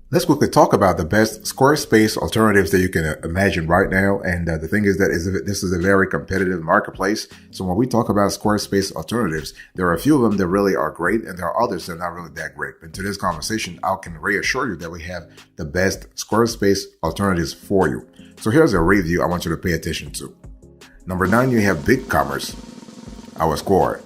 Let's quickly talk about the best Squarespace alternatives that you can imagine right now. And the thing is that this is a very competitive marketplace. So when we talk about Squarespace alternatives, there are a few of them that really are great, and there are others that are not really that great. But in today's conversation, I can reassure you that we have the best Squarespace alternatives for you. So here's a review I want you to pay attention to. Number 9, you have BigCommerce. Our score,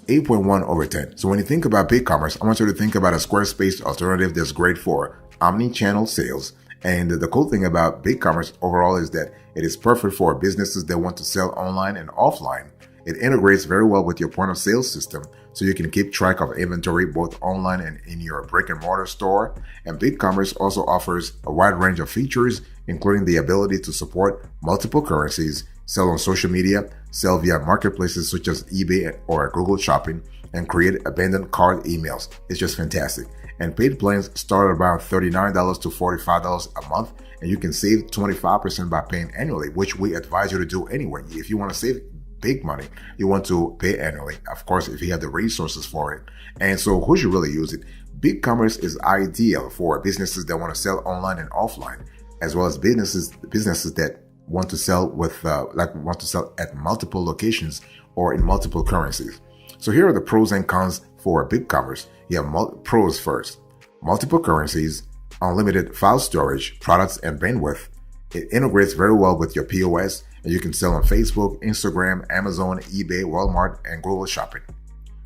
8.1 over 10. So when you think about BigCommerce, I want you to think about a Squarespace alternative that's great for omni-channel sales. And the cool thing about BigCommerce overall is that it is perfect for businesses that want to sell online and offline. It integrates very well with your point of sale system, so you can keep track of inventory both online and in your brick and mortar store. And BigCommerce also offers a wide range of features, including the ability to support multiple currencies, sell on social media, sell via marketplaces such as eBay or Google Shopping, and create abandoned cart emails. It's just fantastic. And paid plans start at around $39 to $45 a month, and you can save 25% by paying annually, which we advise you to do anyway. If you want to save big money, you want to pay annually, of course, if you have the resources for it. And so who should really use it? BigCommerce is ideal for businesses that want to sell online and offline, as well as businesses that want to sell want to sell at multiple locations or in multiple currencies. So here are the pros and cons for BigCommerce. You have pros first: multiple currencies, unlimited file storage, products, and bandwidth. It integrates very well with your POS, and you can sell on Facebook, Instagram, Amazon, eBay, Walmart, and Google Shopping.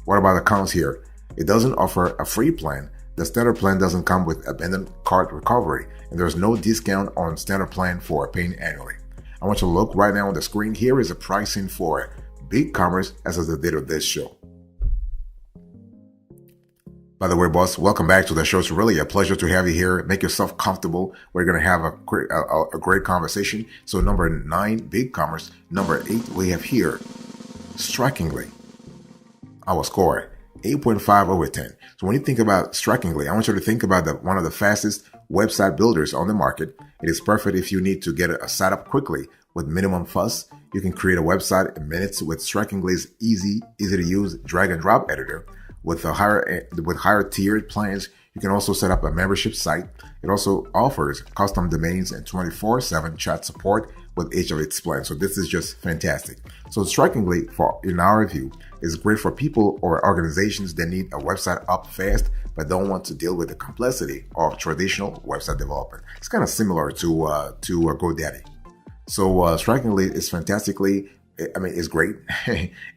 What about the cons here? It doesn't offer a free plan. The standard plan doesn't come with abandoned cart recovery, and there's no discount on standard plan for paying annually. I want you to look right now on the screen. Here is the pricing for BigCommerce as of the date of this show. By the way, boss, welcome back to the show. It's really a pleasure to have you here. Make yourself comfortable. We're going to have a great conversation. So number 9, BigCommerce. Number 8, we have here, Strikingly. Our score, 8.5 over 10. So when you think about Strikingly, I want you to think about one of the fastest website builders on the market. It is perfect if you need to get a site up quickly with minimum fuss. You can create a website in minutes with Strikingly's easy to use drag and drop editor. With higher tiered plans, you can also set up a membership site. It also offers custom domains and 24/7 chat support with each of its plans. So this is just fantastic. So Strikingly, in our view, is great for people or organizations that need a website up fast but don't want to deal with the complexity of traditional website development. It's kind of similar to GoDaddy. So Strikingly is it's great.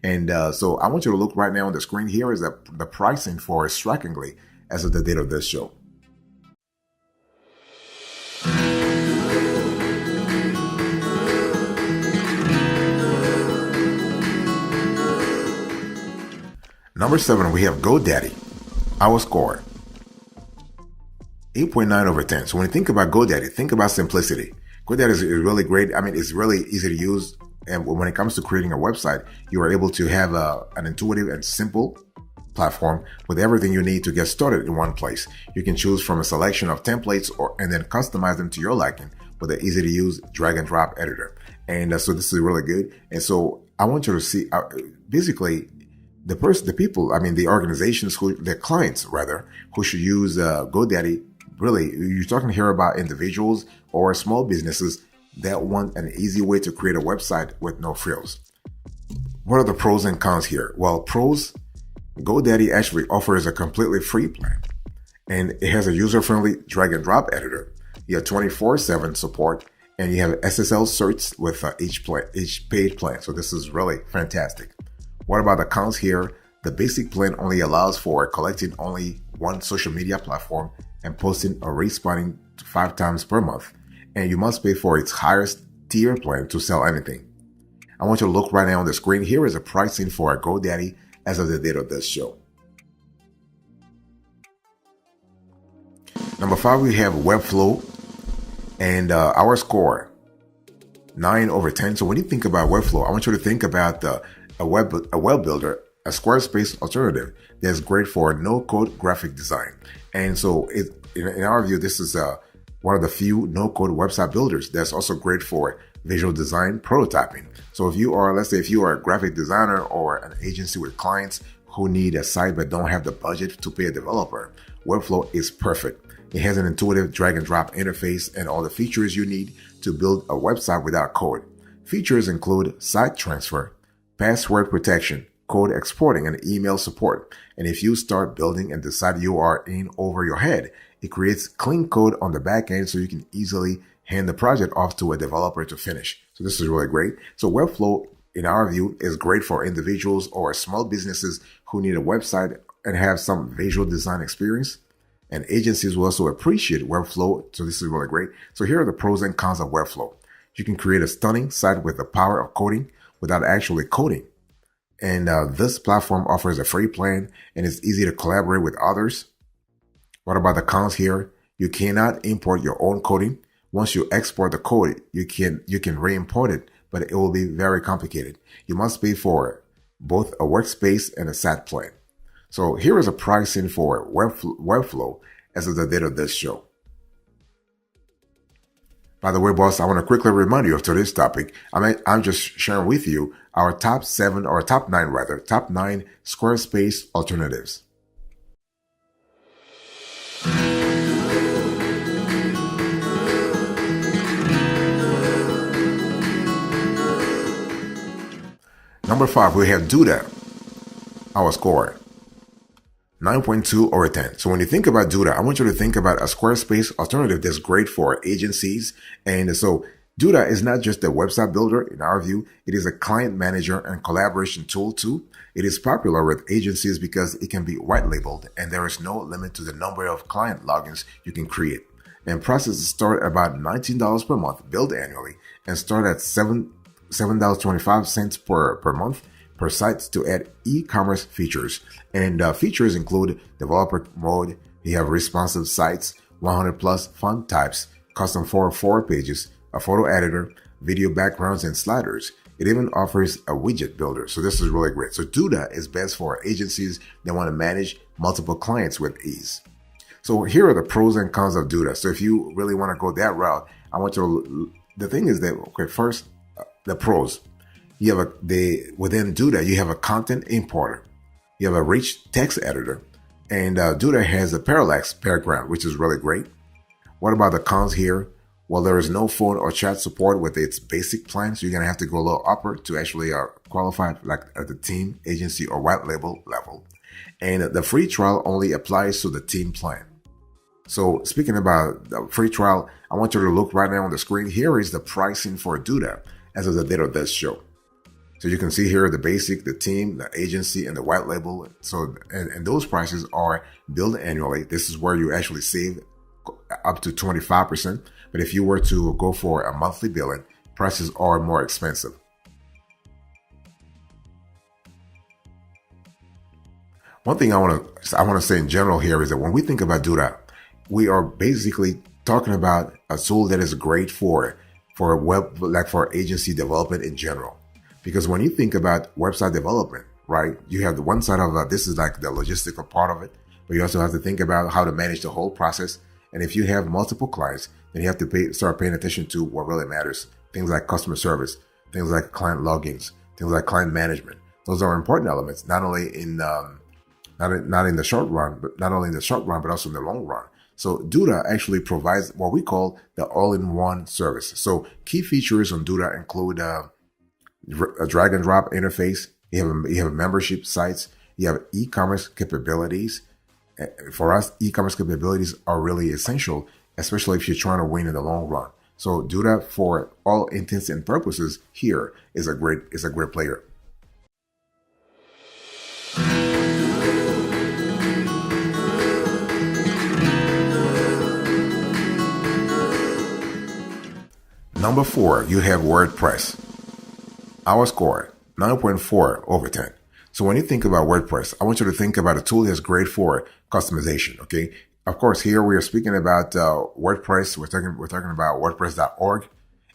And so I want you to look right now on the screen. Here is the pricing for Strikingly as of the date of this show. Number 7, we have GoDaddy. Our score, 8.9 over 10. So when you think about GoDaddy, think about simplicity. GoDaddy is really great. It's really easy to use. And when it comes to creating a website, you are able to have an intuitive and simple platform with everything you need to get started in one place. You can choose from a selection of templates and then customize them to your liking with an easy to use drag and drop editor. And so this is really good. And so I want you to see basically the organizations the clients who should use GoDaddy. Really, you're talking here about individuals or small businesses that want an easy way to create a website with no frills. What are the pros and cons here? Well, pros, GoDaddy actually offers a completely free plan, and it has a user-friendly drag and drop editor. You have 24/7 support, and you have SSL certs with each paid plan. So this is really fantastic. What about the cons here? The basic plan only allows for collecting only one social media platform and posting or responding 5 times per month. And you must pay for its highest tier plan to sell anything. I want you to look right now on the screen. Here is a pricing for a GoDaddy as of the date of this show. Number 5, we have Webflow, and our score, 9 over 10. So when you think about Webflow, I want you to think about a web builder, a Squarespace alternative that's great for no-code graphic design. And so in our view, this is one of the few no-code website builders that's also great for visual design prototyping. So if you are a graphic designer or an agency with clients who need a site but don't have the budget to pay a developer, Webflow is perfect. It has an intuitive drag and drop interface and all the features you need to build a website without code. Features include site transfer, password protection, code exporting, and email support. And if you start building and decide you are in over your head, it creates clean code on the back end so you can easily hand the project off to a developer to finish. So this is really great. So Webflow, in our view, is great for individuals or small businesses who need a website and have some visual design experience. And agencies will also appreciate Webflow. So this is really great. So here are the pros and cons of Webflow. You can create a stunning site with the power of coding without actually coding. And this platform offers a free plan and it's easy to collaborate with others. What about the cons here? You cannot import your own coding. Once you export the code, you can re-import it, but it will be very complicated. You must pay for both a workspace and a SAT plan. So here is a pricing for Webflow as of the date of this show. By the way, boss, I want to quickly remind you of today's topic. I'm just sharing with you our top 9 Squarespace alternatives. Number 5, we have Duda. Our score, 9.2/10. So when you think about Duda, I want you to think about a Squarespace alternative that's great for agencies. And so Duda is not just a website builder. In our view, it is a client manager and collaboration tool too. It is popular with agencies because it can be white labeled and there is no limit to the number of client logins you can create. And prices start about $19 per month, billed annually, and start at $7.25 per month per site to add e-commerce features. And features include developer mode. You have responsive sites, 100 plus font types, custom forward pages, a photo editor, video backgrounds, and sliders. It even offers a widget builder. So this is really great. So Duda is best for agencies that want to manage multiple clients with ease. So here are the pros and cons of Duda. So if you really want to go that route, I want you to, the thing is that, okay, first, the pros. You have within Duda, you have a content importer. You have a rich text editor. And Duda has a parallax background, which is really great. What about the cons here? Well, there is no phone or chat support with its basic plan. So you're going to have to go a little upper to actually qualify like at the team, agency, or white label level. And the free trial only applies to the team plan. So speaking about the free trial, I want you to look right now on the screen. Here is the pricing for Duda as of the date of this show. So you can see here the basic, the team, the agency, and the white label. So, and those prices are billed annually. This is where you actually save up to 25%. But if you were to go for a monthly billing, prices are more expensive. One thing I want to say in general here is that when we think about Duda, we are basically talking about a tool that is great for web, like for agency development in general. Because when you think about website development, right, you have the one side of this is like the logistical part of it, but you also have to think about how to manage the whole process. And if you have multiple clients, then you have to start paying attention to what really matters. Things like customer service, things like client logins, things like client management. Those are important elements, not only in not in the short run, but also in the long run. So Duda actually provides what we call the all-in-one service. So key features on Duda include a drag and drop interface. You have membership sites. You have e-commerce capabilities. For us, e-commerce capabilities are really essential, especially if you're trying to win in the long run. So Duda, for all intents and purposes, here is a great player. Number 4, you have WordPress. Our score, 9.4/10. So when you think about WordPress, I want you to think about a tool that's great for customization. Okay. Of course, here we are speaking about WordPress. We're talking about WordPress.org.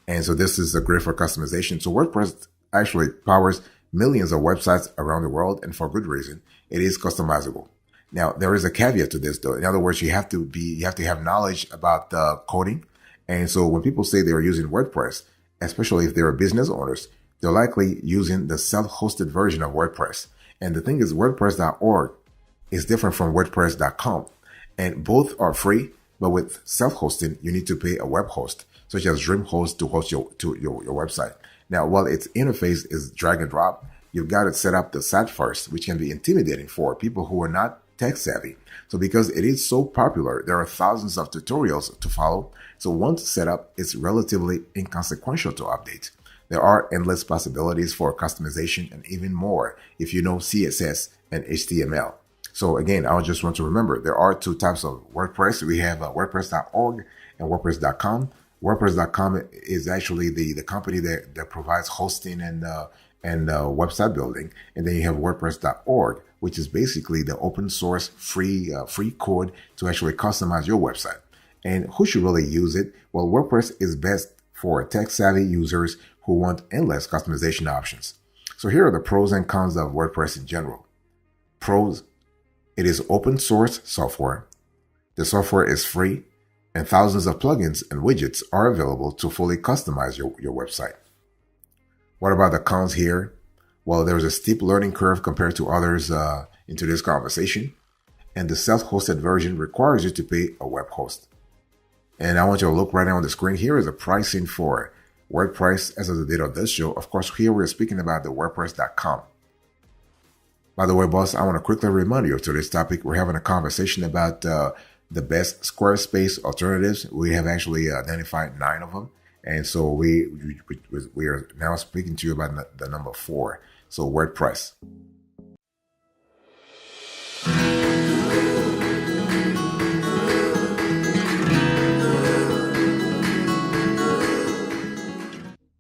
And so this is great for customization. So WordPress actually powers millions of websites around the world, and for good reason. It is customizable. Now, there is a caveat to this though. In other words, you have to have knowledge about coding. And so when people say they're using WordPress, especially if they're business owners, they're likely using the self-hosted version of WordPress. And the thing is, WordPress.org is different from WordPress.com. And both are free. But with self-hosting, you need to pay a web host, such as DreamHost, to host your website. Now, while its interface is drag and drop, you've got to set up the site first, which can be intimidating for people who are not tech savvy. So because it is so popular, there are thousands of tutorials to follow. So once set up, it's relatively inconsequential to update. There are endless possibilities for customization and even more if you know CSS and HTML. So again, I just want to remember there are two types of WordPress. We have WordPress.org and WordPress.com. WordPress.com is actually the company that provides hosting and website building. And then you have WordPress.org, which is basically the open source free code to actually customize your website. And who should really use it? Well, WordPress is best for tech savvy users who want endless customization options. So here are the pros and cons of WordPress in general. Pros: it is open source software. The software is free, and thousands of plugins and widgets are available to fully customize your website. What about the cons here? Well, there's a steep learning curve compared to others in today's conversation, and the self-hosted version requires you to pay a web host. And I want you to look right now on the screen. Here is the pricing for WordPress as of the date of this show. Of course, here we're speaking about the WordPress.com. By the way, boss, I want to quickly remind you of today's topic. We're having a conversation about the best Squarespace alternatives. We have actually identified 9 of them. And so we are now speaking to you about the number 4. So WordPress.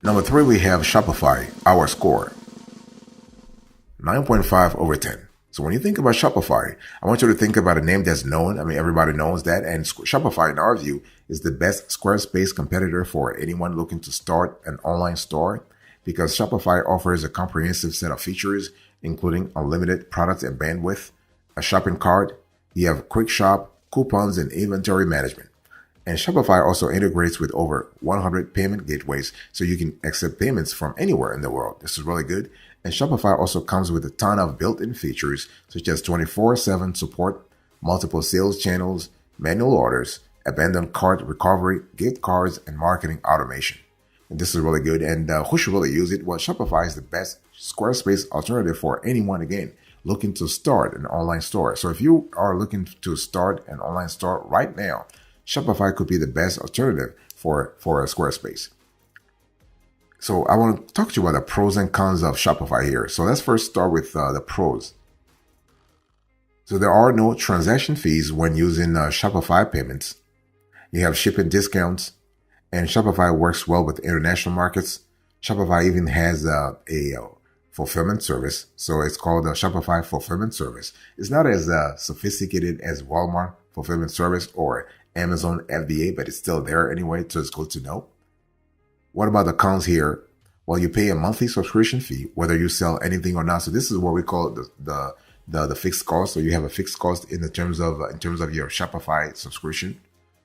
Number 3, we have Shopify, our score. 9.5 over 10. So when you think about Shopify, I want you to think about a name that's known. I mean, everybody knows that. And Shopify, in our view, is the best Squarespace competitor for anyone looking to start an online store, because Shopify offers a comprehensive set of features, including unlimited products and bandwidth, a shopping cart, you have quick shop, coupons, and inventory management. And Shopify also integrates with over 100 payment gateways, so you can accept payments from anywhere in the world. This is really good. And Shopify also comes with a ton of built-in features, such as 24/7 support, multiple sales channels, manual orders, abandoned cart recovery, gift cards, and marketing automation. And this is really good. And who should really use it? Well, Shopify is the best Squarespace alternative for anyone, again, looking to start an online store. So if you are looking to start an online store right now, Shopify could be the best alternative for a Squarespace. So I want to talk to you about the pros and cons of Shopify here. So let's first start with the pros. So there are no transaction fees when using Shopify payments. You have shipping discounts, and Shopify works well with international markets. Shopify even has a fulfillment service. So it's called a Shopify fulfillment service. It's not as sophisticated as Walmart fulfillment service or Amazon FBA, but it's still there anyway, so it's good to know. What about the cons here? Well, you pay a monthly subscription fee, whether you sell anything or not. So this is what we call the fixed cost. So you have a fixed cost in terms of your Shopify subscription,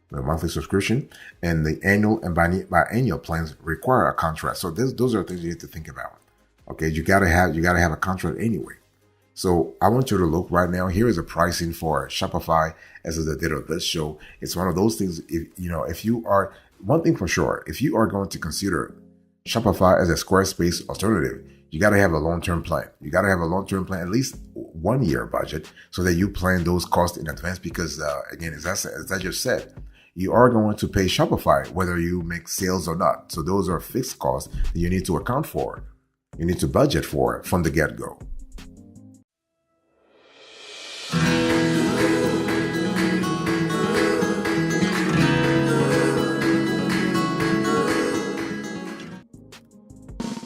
the monthly subscription, and the annual and biannual plans require a contract. So those are things you need to think about. Okay, you gotta have a contract anyway. So I want you to look right now. Here is a pricing for Shopify as of the date of this show. It's one of those things. If you are, one thing for sure, if you are going to consider Shopify as a Squarespace alternative, you got to have a long-term plan. You got to have a long-term plan, at least 1 year budget, so that you plan those costs in advance. Because again, as I just said, you are going to pay Shopify whether you make sales or not. So those are fixed costs that you need to account for. You need to budget for from the get-go.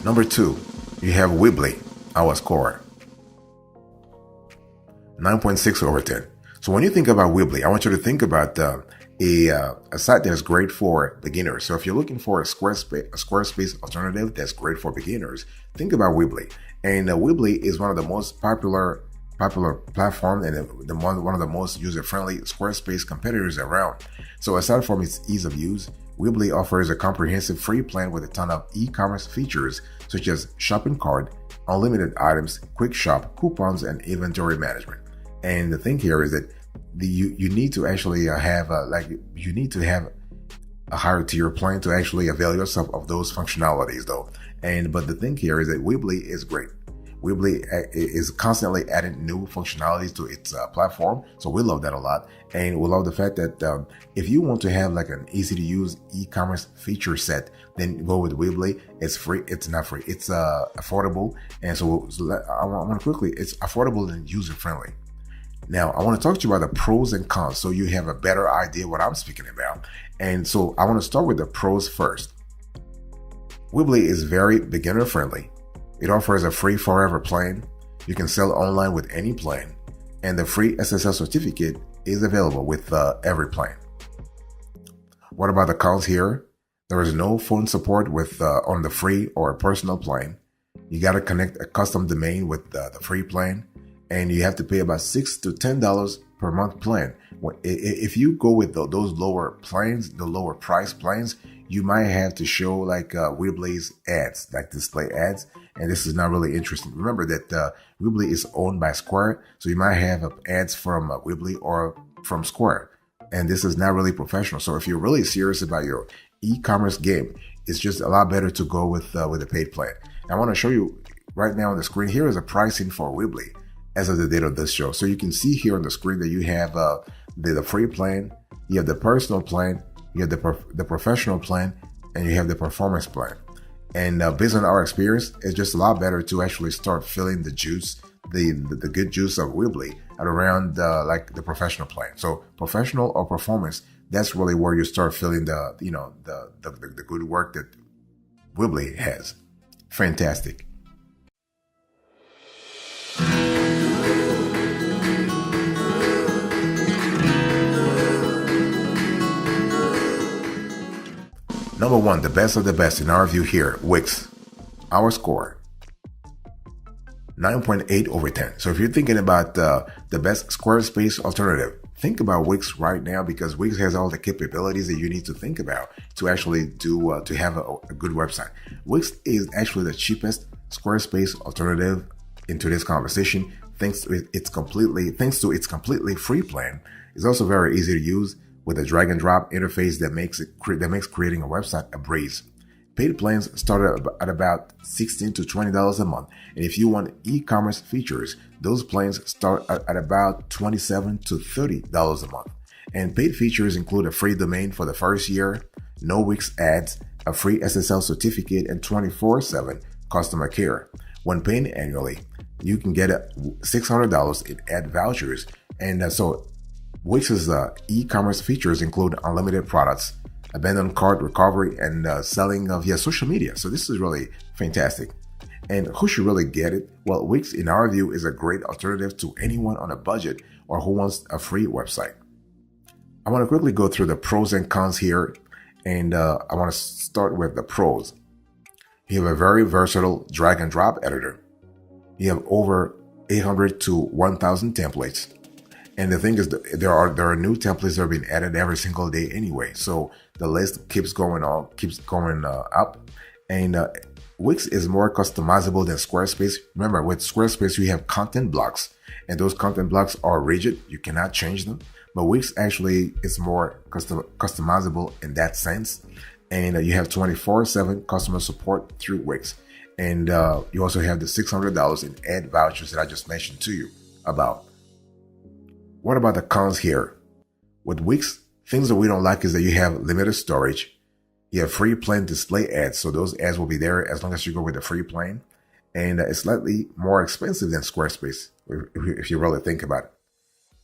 Number 2, you have Weebly, our score. 9.6 over 10. So when you think about Weebly, I want you to think about a site that's great for beginners. So if you're looking for a Squarespace alternative that's great for beginners, think about Weebly. And Weebly is one of the most popular platform and one of the most user-friendly Squarespace competitors around. So aside from its ease of use, Weebly offers a comprehensive free plan with a ton of e-commerce features such as shopping cart, unlimited items, quick shop, coupons, and inventory management. And the thing here is that you need to actually have you need to have a higher tier plan to actually avail yourself of those functionalities though. But the thing here is that Weebly is great. Weebly is constantly adding new functionalities to its platform, so we love that a lot. And we love the fact that if you want to have like an easy to use e-commerce feature set, then go with Weebly. It's free. It's not free. It's affordable, and I want to quickly. It's affordable and user friendly. Now, I want to talk to you about the pros and cons so you have a better idea what I'm speaking about. And so I want to start with the pros first. Weebly is very beginner friendly. It offers a free forever plan. You can sell online with any plan. And the free SSL certificate is available with every plan. What about the cons here? There is no phone support with on the free or personal plan. You got to connect a custom domain with the free plan. And you have to pay about $6 to $10 per month plan. If you go with those lower plans, the lower price plans, you might have to show like Weebly's ads, like display ads, and this is not really interesting. Remember that Weebly is owned by Square, so you might have ads from Weebly or from Square, and this is not really professional. So if you're really serious about your e-commerce game, it's just a lot better to go with a paid plan. I want to show you right now on the screen. Here is a pricing for Weebly as of the date of this show. So you can see here on the screen that you have the free plan, you have the personal plan, you have the professional plan, and you have the performance plan. And based on our experience, it's just a lot better to actually start feeling the juice, the good juice of Weebly at around like the professional plan. So professional or performance, that's really where you start feeling the good work that Weebly has. Fantastic. Number one, the best of the best in our view here, Wix. Our score, 9.8 over 10. So if you're thinking about the best Squarespace alternative, think about Wix right now, because Wix has all the capabilities that you need to think about to actually do to have a good website. Wix is actually the cheapest Squarespace alternative in today's conversation, thanks to its completely free plan. It's also very easy to use, with a drag and drop interface that makes creating a website a breeze. Paid plans start at about $16 to $20 a month. And if you want e-commerce features, those plans start at about $27 to $30 a month. And paid features include a free domain for the first year, no Wix ads, a free SSL certificate, and 24/7 customer care. When paying annually, you can get $600 in ad vouchers. And so Wix's e-commerce features include unlimited products, abandoned cart recovery, and selling via social media. So this is really fantastic. And who should really get it? Well, Wix, in our view, is a great alternative to anyone on a budget or who wants a free website. I want to quickly go through the pros and cons here, and I want to start with the pros. You have a very versatile drag and drop editor. You have over 800 to 1,000 templates. And the thing is, there are new templates that are being added every single day anyway. So the list keeps going up. And Wix is more customizable than Squarespace. Remember, with Squarespace, you have content blocks, and those content blocks are rigid. You cannot change them. But Wix actually is more customizable in that sense. And you have 24/7 customer support through Wix. And you also have the $600 in ad vouchers that I just mentioned to you about. What about the cons here? With Wix, things that we don't like is that you have limited storage. You have free plan display ads, so those ads will be there as long as you go with the free plan. And it's slightly more expensive than Squarespace, if you really think about it.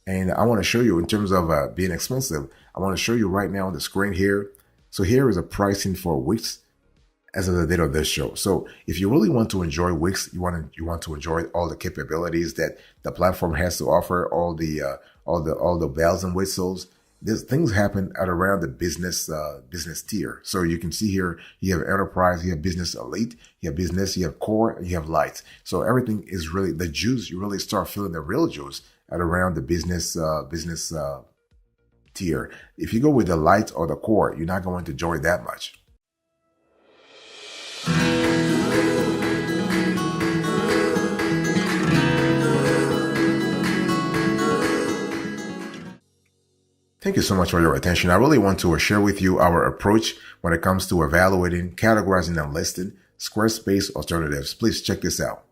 And I want to show you, in terms of being expensive, I want to show you right now on the screen here. So here is a pricing for Wix as of the date of this show. So if you really want to enjoy Wix, you want to enjoy all the capabilities that the platform has to offer, all the bells and whistles. These things happen at around the business tier. So you can see here, you have enterprise, you have business elite, you have business, you have core, and you have light. So everything is really the juice. You really start feeling the real juice at around the business tier. If you go with the light or the core, you're not going to enjoy that much. Thank you so much for your attention. I really want to share with you our approach when it comes to evaluating, categorizing, and listing Squarespace alternatives. Please check this out.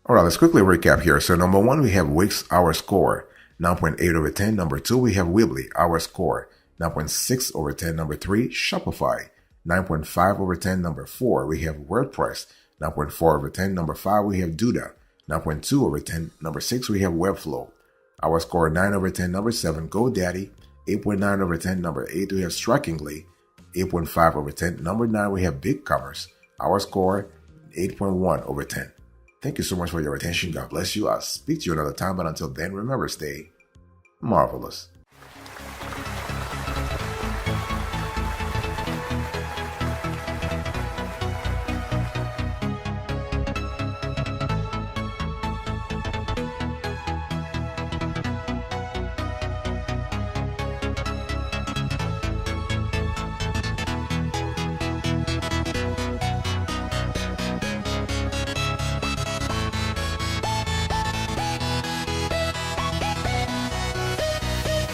All right, let's quickly recap here. So number one, we have Wix, our score, 9.8 over 10. Number two, we have Weebly, our score, 9.6 over 10. Number three, Shopify, 9.5 over 10. Number four, we have WordPress, 9.4 over 10. Number five, we have Duda, 9.2 over 10. Number six, we have Webflow, our score, 9 over 10. Number seven, GoDaddy, 8.9 over 10. Number eight, we have Strikingly, 8.5 over 10. Number nine, we have BigCommerce, our score, 8.1 over 10. Thank you so much for your attention. God bless you. I'll speak to you another time, but until then, remember, stay marvelous.